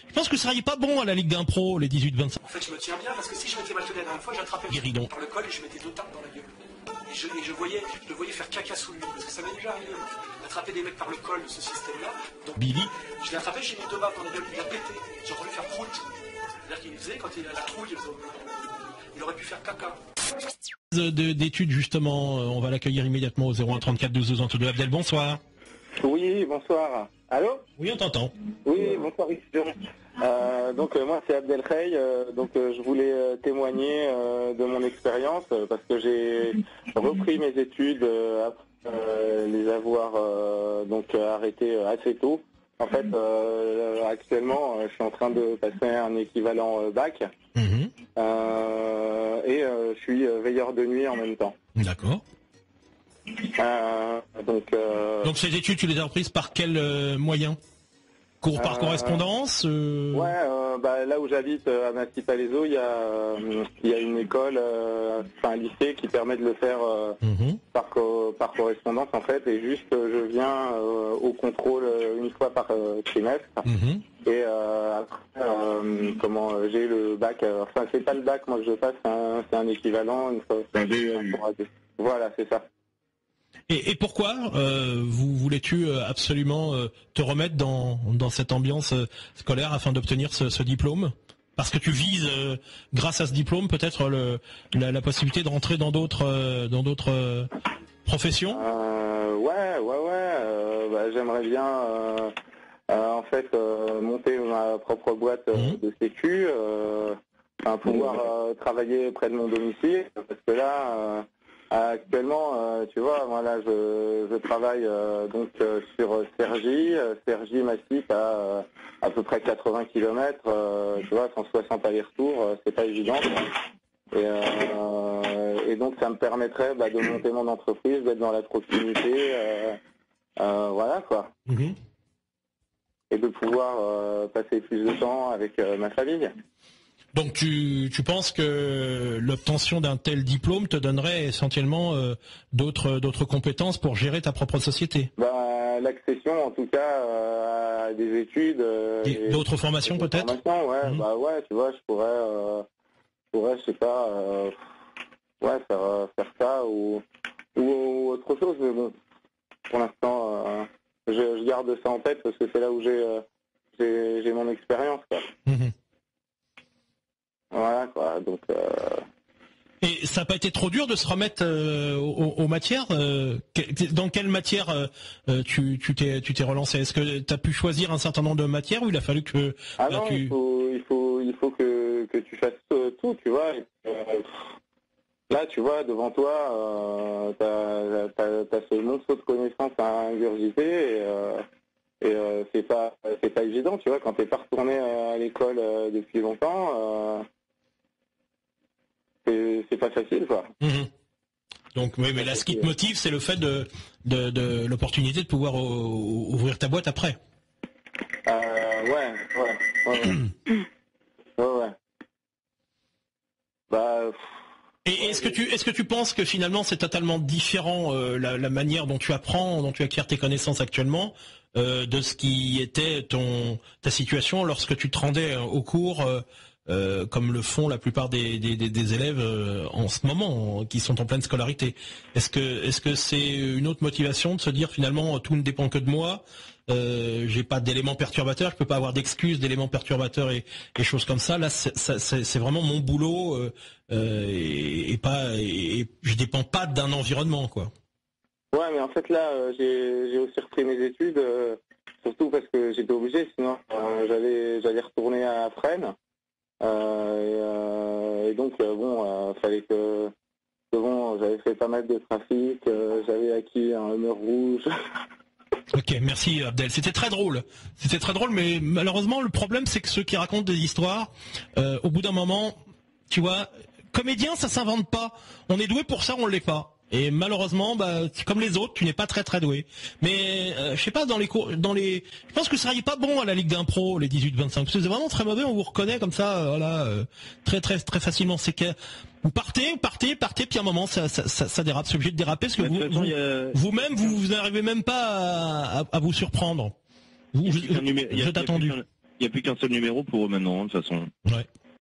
Je pense que vous seriez pas bon à la Ligue d'impro, les 18-25. En fait, je me tiens bien parce que si je m'étais mal tenu la dernière fois, j'attrapais Guéridon. par le col et je mettais 2 tapes dans la gueule. Et je le voyais faire caca sous lui, parce que ça m'est déjà arrivé d'attraper des mecs par le col de ce système-là. Donc, Billy. je l'ai attrapé, j'ai mis 2 baffes dans la gueule, il a pété. J'ai entendu faire prout. C'est-à-dire qu'il faisait, quand il a la trouille, il aurait pu faire caca. D'études, justement, on va l'accueillir immédiatement au 01 34 12 12 22. Abdel, bonsoir. Oui, bonsoir. Allô? Oui, on t'entend. Oui, bonsoir. Donc moi c'est Abdel Khey, je voulais témoigner de mon expérience parce que j'ai repris mes études après les avoir arrêtées assez tôt. En fait, actuellement, je suis en train de passer un équivalent bac et je suis veilleur de nuit en même temps. D'accord. Donc ces études, tu les as reprises par quel moyen? Cours par correspondance Là où j'habite, à Massy-Palaiseau, il y a une école, un lycée qui permet de le faire par correspondance en fait, et juste je viens au contrôle une fois par trimestre. Et après, j'ai le bac, c'est pas le bac moi que je passe, c'est un équivalent, une fois. Voilà, c'est ça. Et pourquoi voulais-tu absolument te remettre dans cette ambiance scolaire afin d'obtenir ce diplôme? Parce que tu vises, grâce à ce diplôme, peut-être la possibilité de rentrer dans d'autres professions? J'aimerais bien monter ma propre boîte de sécu, pouvoir travailler près de mon domicile, parce que là... actuellement, tu vois, moi là, je travaille sur Cergy Massif à peu près 80 km, tu vois, 160 allers-retours, c'est pas évident. Et donc ça me permettrait de monter mon entreprise, d'être dans la proximité, voilà quoi. Et de pouvoir passer plus de temps avec ma famille. Donc tu penses que l'obtention d'un tel diplôme te donnerait essentiellement d'autres compétences pour gérer ta propre société? L'accession en tout cas à des études. D'autres formations peut-être? Tu vois, je pourrais, je sais pas, faire ça ou autre chose, mais bon, pour l'instant, je garde ça en tête parce que c'est là où j'ai mon expérience, quoi. Voilà quoi, donc... Et ça n'a pas été trop dur de se remettre aux matières dans quelle matière tu t'es relancé? Est-ce que tu as pu choisir un certain nombre de matières ou il a fallu que... il faut que tu fasses tout, tu vois. Là, tu vois, devant toi, t'as ce monceau de connaissances à ingurgiter et c'est pas évident, tu vois, quand t'es pas retourné à l'école depuis longtemps... c'est pas facile, quoi. Donc, oui, mais là, ce qui te motive, c'est le fait de l'opportunité de pouvoir ouvrir ta boîte après. Ouais. Et est-ce que tu penses que finalement c'est totalement différent la manière dont tu apprends, dont tu acquiers tes connaissances actuellement, de ce qui était ta situation lorsque tu te rendais au cours, comme le font la plupart des élèves en ce moment, qui sont en pleine scolarité? Est-ce que c'est une autre motivation de se dire finalement tout ne dépend que de moi, j'ai pas d'éléments perturbateurs, je peux pas avoir d'excuses d'éléments perturbateurs et choses comme ça. Là, c'est vraiment mon boulot et je dépends pas d'un environnement, quoi. Ouais, mais en fait là, j'ai aussi repris mes études, surtout parce que j'étais obligé, sinon j'allais retourner à Fresnes. Et donc fallait que j'avais fait pas mal de trafic, j'avais acquis un Hummer rouge. Ok, merci Abdel. C'était très drôle, mais malheureusement le problème c'est que ceux qui racontent des histoires, au bout d'un moment, tu vois, comédien ça s'invente pas. On est doué pour ça, on l'est pas. Et malheureusement, comme les autres, tu n'es pas très très doué. Mais je sais pas, je pense que vous seriez pas bon à la Ligue d'impro, les 18-25, parce que c'est vraiment très mauvais, on vous reconnaît comme ça, très très très facilement. C'est que vous partez, puis à un moment ça dérape, c'est obligé de déraper, parce que vous-même vous n'arrivez même pas à vous surprendre. Je t'ai attendu. n'y a plus qu'un seul numéro pour eux maintenant, de toute façon. Ouais.